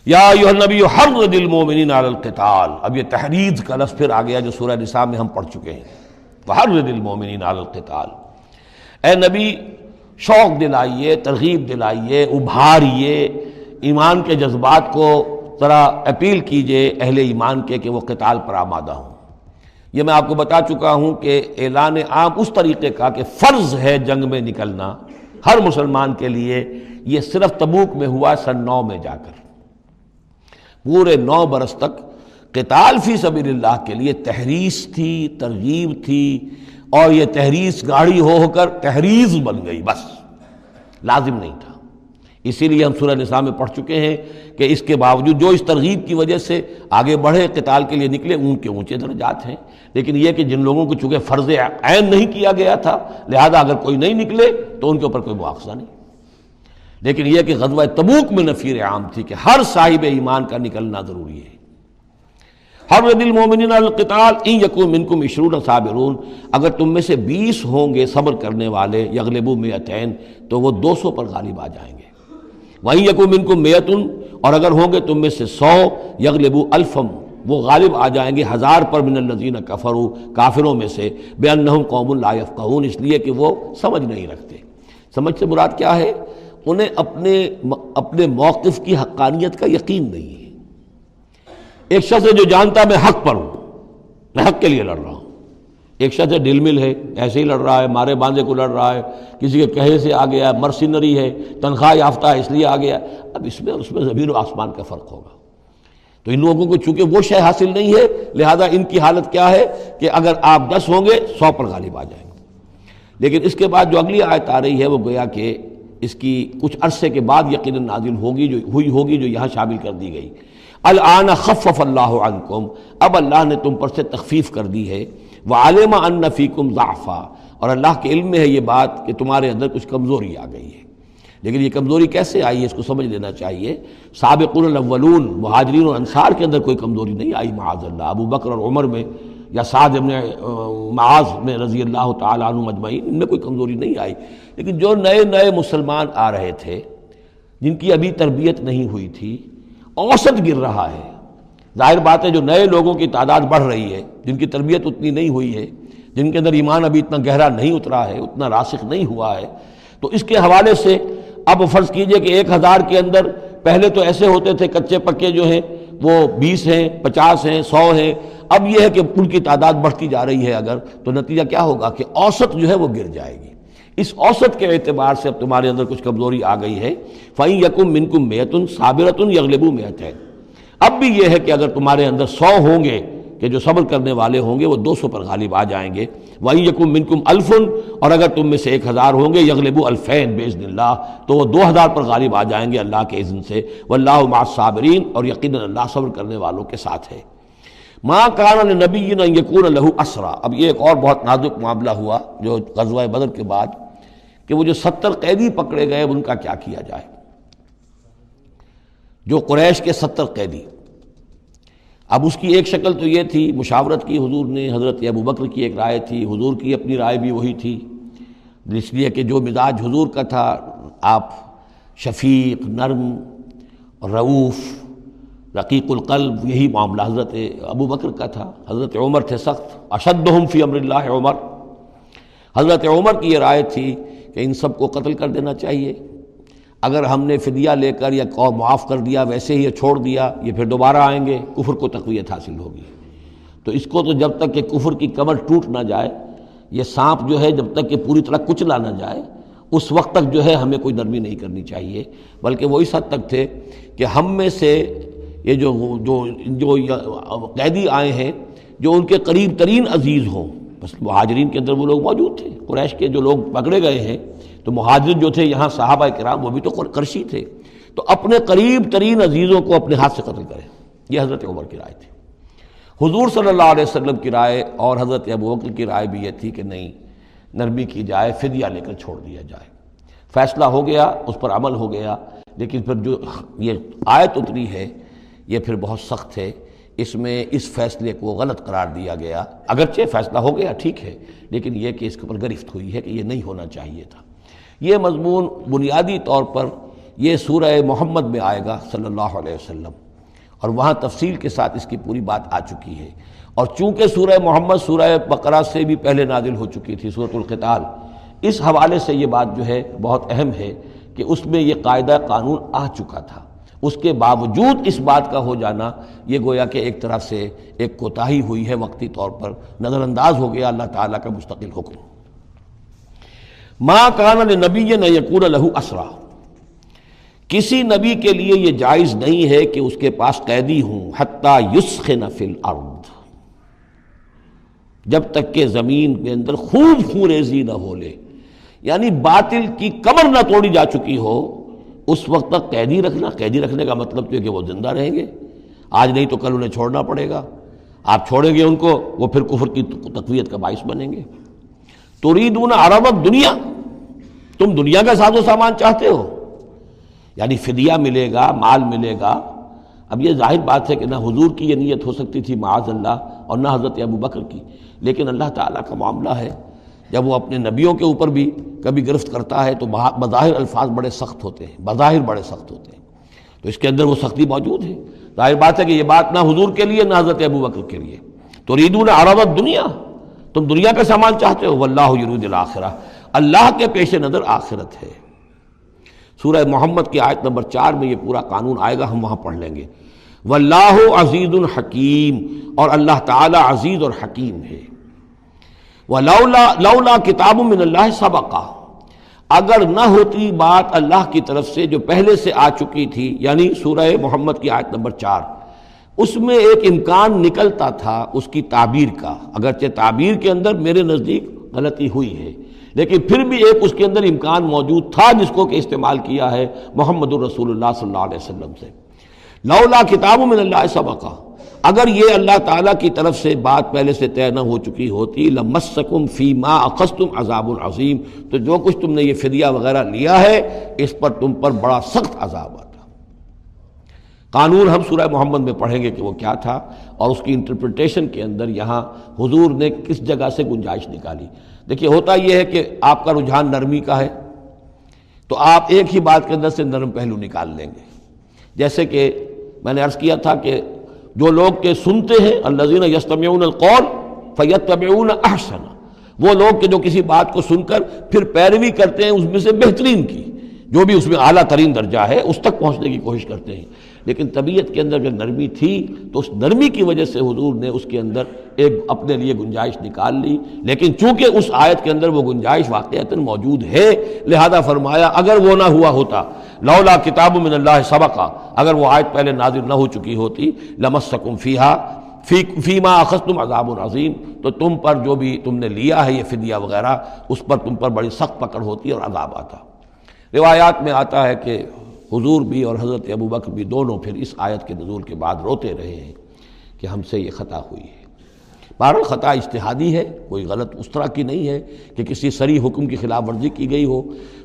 یا ایھا النبی حرض المؤمنین علی القتال. اب یہ تحریض کا لفظ پھر آ گیا جو سورہ نساء میں ہم پڑھ چکے ہیں. وحرض المؤمنین علی القتال. اے نبی شوق دلائیے، ترغیب دلائیے، ابھاریے ایمان کے جذبات کو، ذرا اپیل کیجئے اہل ایمان کے کہ وہ قتال پر آمادہ ہوں. یہ میں آپ کو بتا چکا ہوں کہ اعلان عام اس طریقے کا کہ فرض ہے جنگ میں نکلنا ہر مسلمان کے لیے، یہ صرف تبوک میں ہوا سن 9 میں جا کر. پورے 9 برس تک قتال فی سبیل اللہ کے لیے تحریض تھی، ترغیب تھی، اور یہ تحریض گاڑی ہو کر تحریض بن گئی، بس لازم نہیں تھا. اسی لیے ہم سورہ نساء میں پڑھ چکے ہیں کہ اس کے باوجود جو اس ترغیب کی وجہ سے آگے بڑھے، قتال کے لیے نکلے، ان کے اونچے درجات ہیں. لیکن یہ کہ جن لوگوں کو چونکہ فرض عین نہیں کیا گیا تھا، لہذا اگر کوئی نہیں نکلے تو ان کے اوپر کوئی مواخذہ نہیں. لیکن یہ کہ غزوہ تبوک میں نفیر عام تھی کہ ہر صاحب ایمان کا نکلنا ضروری ہے. حرض المؤمنین علی القتال ان یکن منکم 20 صابرون. اگر تم میں سے 20 ہوں گے صبر کرنے والے، یغلبوا 200 تو وہ 200 پر غالب آ جائیں گے. وَإِن يَكُن مِّنكُم 100 اور اگر ہوں گے تم میں سے 100 یغلبوا 1000 وہ غالب آ جائیں گے 1000 پر، من الذین کفروا کافروں میں سے، بأنہم قوم لا یفقہون اس لیے کہ وہ سمجھ نہیں رکھتے. سمجھ سے مراد کیا ہے؟ انہیں اپنے موقف کی حقانیت کا یقین نہیں ہے. ایک شخص ہے جو جانتا میں حق پر ہوں، میں حق کے لیے لڑ رہا ہوں. ایک شخص ہے ڈل مل ہے، ایسے ہی لڑ رہا ہے، مارے باندھے کو لڑ رہا ہے، کسی کے کہے سے آ گیا، مرسینری ہے، تنخواہ یافتہ ہے اس لیے آ گیا. اب اس میں زمین و آسمان کا فرق ہوگا. تو ان لوگوں کو چونکہ وہ شے حاصل نہیں ہے، لہذا ان کی حالت کیا ہے کہ اگر آپ 10 ہوں گے 100 پر غالب آ جائیں گے. لیکن اس کے بعد جو اگلی آیت آ رہی ہے وہ گویا کہ اس کی کچھ عرصے کے بعد یقیناً نازل ہوگی جو یہاں شامل کر دی گئی. الآن خفف اللہ عنکم، اب اللہ نے تم پر سے تخفیف کر دی ہے. وعلم ان فیکم ضعفا، اور اللہ کے علم میں ہے یہ بات کہ تمہارے اندر کچھ کمزوری آ گئی ہے. لیکن یہ کمزوری کیسے آئی ہے اس کو سمجھ لینا چاہیے. سابقون الاولون مہاجرین اور انصار کے اندر کوئی کمزوری نہیں آئی معاذ اللہ. ابو بکر اور عمر میں یا سعد بن معاذ میں رضی اللہ تعالیٰ عنہ مجمعین، ان میں کوئی کمزوری نہیں آئی. لیکن جو نئے مسلمان آ رہے تھے، جن کی ابھی تربیت نہیں ہوئی تھی، اوسط گر رہا ہے. ظاہر بات ہے جو نئے لوگوں کی تعداد بڑھ رہی ہے، جن کی تربیت اتنی نہیں ہوئی ہے، جن کے اندر ایمان ابھی اتنا گہرا نہیں اترا ہے، اتنا راسخ نہیں ہوا ہے، تو اس کے حوالے سے اب فرض کیجئے کہ 1000 کے اندر پہلے تو ایسے ہوتے تھے کچے پکے جو ہیں وہ 20 ہیں، 50 ہیں، 100 ہیں. اب یہ ہے کہ ان کی تعداد بڑھتی جا رہی ہے اگر، تو نتیجہ کیا ہوگا کہ اوسط جو ہے وہ گر جائے گی. اس اوسط کے اعتبار سے اب تمہارے اندر کچھ کمزوری آ گئی ہے. فَإِن يَكُن مِّنكُم 100 صَابِرَةٌ يَغْلِبُوا 200. اب بھی یہ ہے کہ اگر تمہارے اندر 100 ہوں گے کہ جو صبر کرنے والے ہوں گے وہ 200 پر غالب آ جائیں گے. وَإِن يَكُن مِّنكُم 1000 اور اگر تم میں سے 1000 ہوں گے يَغْلِبُوا 2000 بِإِذْنِ اللَّهِ تو وہ 2000 پر غالب آ جائیں گے اللہ کے اذن سے. وَاللَّهُ مَعَ الصَّابِرِينَ اور یقیناً اللہ صبر کرنے والوں کے ساتھ ہے. مَا كَانَ لِنَبِيٍّ أَن يَكُونَ لَهُ أَسْرَىٰ. اب یہ ایک اور بہت نازک معاملہ ہوا جو غزوہ بدر کے بعد کہ وہ جو 70 قیدی پکڑے گئے ان کا کیا کیا جائے. جو قریش کے 70 قیدی، اب اس کی ایک شکل تو یہ تھی، مشاورت کی حضور نے، حضرت ابو بکر کی ایک رائے تھی، حضور کی اپنی رائے بھی وہی تھی، اس لیے کہ جو مزاج حضور کا تھا، آپ شفیق، نرم، رعوف، رقیق القلب، یہی معاملہ حضرت ابو بکر کا تھا. حضرت عمر تھے سخت، اشدہم فی امر اللہ عمر. حضرت عمر کی یہ رائے تھی کہ ان سب کو قتل کر دینا چاہیے. اگر ہم نے فدیہ لے کر یا قوم معاف کر دیا، ویسے ہی چھوڑ دیا، یہ پھر دوبارہ آئیں گے، کفر کو تقویت حاصل ہوگی. تو اس کو تو جب تک کہ کفر کی کمر ٹوٹ نہ جائے، یہ سانپ جو ہے جب تک کہ پوری طرح کچلا نہ جائے، اس وقت تک جو ہے ہمیں کوئی نرمی نہیں کرنی چاہیے. بلکہ وہ اس حد تک تھے کہ ہم میں سے یہ جو قیدی آئے ہیں جو ان کے قریب ترین عزیز ہوں، بس مہاجرین کے اندر وہ لوگ موجود تھے، قریش کے جو لوگ پکڑے گئے ہیں تو مہاجرین جو تھے یہاں صحابہ کرام وہ بھی تو قرشی تھے، تو اپنے قریب ترین عزیزوں کو اپنے ہاتھ سے قتل کریں. یہ حضرت عمر کی رائے تھی. حضور صلی اللہ علیہ وسلم کی رائے اور حضرت ابو بکر کی رائے بھی یہ تھی کہ نہیں، نرمی کی جائے، فدیہ لے کر چھوڑ دیا جائے. فیصلہ ہو گیا، اس پر عمل ہو گیا. لیکن پھر جو یہ آیت اتری ہے یہ پھر بہت سخت ہے. اس میں اس فیصلے کو غلط قرار دیا گیا. اگرچہ فیصلہ ہو گیا ٹھیک ہے، لیکن یہ کہ اس کے اوپر گرفت ہوئی ہے کہ یہ نہیں ہونا چاہیے تھا. یہ مضمون بنیادی طور پر یہ سورہ محمد میں آئے گا صلی اللہ علیہ وسلم، اور وہاں تفصیل کے ساتھ اس کی پوری بات آ چکی ہے۔ اور چونکہ سورہ محمد سورہ بقرہ سے بھی پہلے نازل ہو چکی تھی، سورۃ القتال، اس حوالے سے یہ بات جو ہے بہت اہم ہے کہ اس میں یہ قاعدہ قانون آ چکا تھا۔ اس کے باوجود اس بات کا ہو جانا یہ گویا کہ ایک طرح سے ایک کوتاہی ہوئی ہے، وقتی طور پر نظر انداز ہو گیا اللہ تعالیٰ کا مستقل حکم۔ ما کان لنبی ان یکون لہ اسریٰ، کسی نبی کے لیے یہ جائز نہیں ہے کہ اس کے پاس قیدی ہوں، حتی یسخن فی الارض، جب تک کہ زمین کے اندر خوب خونریزی نہ ہو لے، یعنی باطل کی کمر نہ توڑی جا چکی ہو، اس وقت تک قیدی رکھنا۔ قیدی رکھنے کا مطلب تو ہے کہ وہ زندہ رہیں گے، آج نہیں تو کل انہیں چھوڑنا پڑے گا، آپ چھوڑیں گے ان کو، وہ پھر کفر کی تقویت کا باعث بنیں گے۔ تریدون عرض الدنیا، تم دنیا کا ساز و سامان چاہتے ہو، یعنی فدیہ ملے گا، مال ملے گا۔ اب یہ ظاہر بات ہے کہ نہ حضور کی یہ نیت ہو سکتی تھی معاذ اللہ، اور نہ حضرت ابو بکر کی، لیکن اللہ تعالیٰ کا معاملہ ہے، جب وہ اپنے نبیوں کے اوپر بھی کبھی گرفت کرتا ہے تو بظاہر الفاظ بڑے سخت ہوتے ہیں، بظاہر بڑے سخت ہوتے ہیں، تو اس کے اندر وہ سختی موجود ہے۔ ظاہر بات ہے کہ یہ بات نہ حضور کے لیے نہ حضرت ابو بکر کے لیے۔ تریدون عرض الدنیا، تم دنیا کا سامان چاہتے ہو، واللہ یرید الآخرہ، اللہ کے پیش نظر آخرت ہے۔ سورہ محمد کی آیت نمبر 4 میں یہ پورا قانون آئے گا، ہم وہاں پڑھ لیں گے۔ واللہ عزیز حکیم، اور اللہ تعالی عزیز اور حکیم ہے۔ لولا کتاب من اللہ سبقہ، اگر نہ ہوتی بات اللہ کی طرف سے جو پہلے سے آ چکی تھی، یعنی سورہ محمد کی آیت نمبر 4، اس میں ایک امکان نکلتا تھا اس کی تعبیر کا، اگرچہ تعبیر کے اندر میرے نزدیک غلطی ہوئی ہے، لیکن پھر بھی ایک اس کے اندر امکان موجود تھا جس کو کہ استعمال کیا ہے محمد الرسول اللہ صلی اللہ علیہ وسلم سے۔ لولا کتاب من اللہ سبقہ، اگر یہ اللہ تعالیٰ کی طرف سے بات پہلے سے طے نہ ہو چکی ہوتی، لمسکم فیما اخذتم عذاب عظیم، تو جو کچھ تم نے یہ فدیہ وغیرہ لیا ہے اس پر تم پر بڑا سخت عذاب آتا۔ قانون ہم سورہ محمد میں پڑھیں گے کہ وہ کیا تھا، اور اس کی انٹرپریٹیشن کے اندر یہاں حضور نے کس جگہ سے گنجائش نکالی۔ دیکھیے ہوتا یہ ہے کہ آپ کا رجحان نرمی کا ہے تو آپ ایک ہی بات کے اندر سے نرم پہلو نکال لیں گے، جیسے کہ میں نے عرض کیا تھا کہ جو لوگ کے سنتے ہیں الذین یستمعون القول فیتبعون احسن، وہ لوگ کہ جو کسی بات کو سن کر پھر پیروی کرتے ہیں اس میں سے بہترین کی، جو بھی اس میں اعلیٰ ترین درجہ ہے اس تک پہنچنے کی کوشش کرتے ہیں۔ لیکن طبیعت کے اندر جو نرمی تھی تو اس نرمی کی وجہ سے حضور نے اس کے اندر ایک اپنے لیے گنجائش نکال لی، لیکن چونکہ اس آیت کے اندر وہ گنجائش واقعتاً موجود ہے، لہذا فرمایا اگر وہ نہ ہوا ہوتا، لولا کتاب من اللہ سبقہ، اگر وہ آیت پہلے نازل نہ ہو چکی ہوتی، لمسکم فیما اخذتم عذاب عظیم، تو تم پر جو بھی تم نے لیا ہے یہ فدیہ وغیرہ، اس پر تم پر بڑی سخت پکڑ ہوتی اور عذاب آتا۔ روایات میں آتا ہے کہ حضور بھی اور حضرت ابو بکر بھی دونوں پھر اس آیت کے نزول کے بعد روتے رہے ہیں کہ ہم سے یہ خطا ہوئی ہے۔ بہرحال خطا اجتہادی ہے، کوئی غلط اس طرح کی نہیں ہے کہ کسی صریح حکم کی خلاف ورزی کی گئی ہو،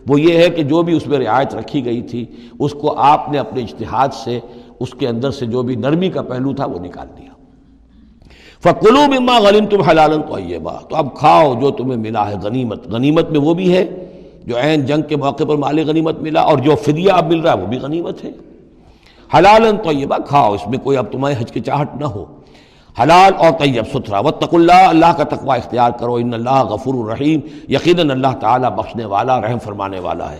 وہ یہ ہے کہ جو بھی اس میں رعایت رکھی گئی تھی اس کو آپ نے اپنے اجتہاد سے اس کے اندر سے جو بھی نرمی کا پہلو تھا وہ نکال دیا۔ فَكُلُوا مِمَّا غَنِمْتُمْ حَلَالًا طَيِّبًا، تو اب کھاؤ جو تمہیں ملا ہے غنیمت۔ غنیمت میں وہ بھی ہے جو عین جنگ کے موقع پر مال غنیمت ملا، اور جو فدیہ اب مل رہا ہے وہ بھی غنیمت ہے۔ حلالا طیبا، کھاؤ، اس میں کوئی اب تمہیں ہچکچاہٹ نہ ہو، حلال اور طیب ستھرا۔ واتقوا اللہ، اللہ کا تقوی اختیار کرو، ان اللہ غفور الرحیم، یقیناً اللہ تعالیٰ بخشنے والا رحم فرمانے والا ہے۔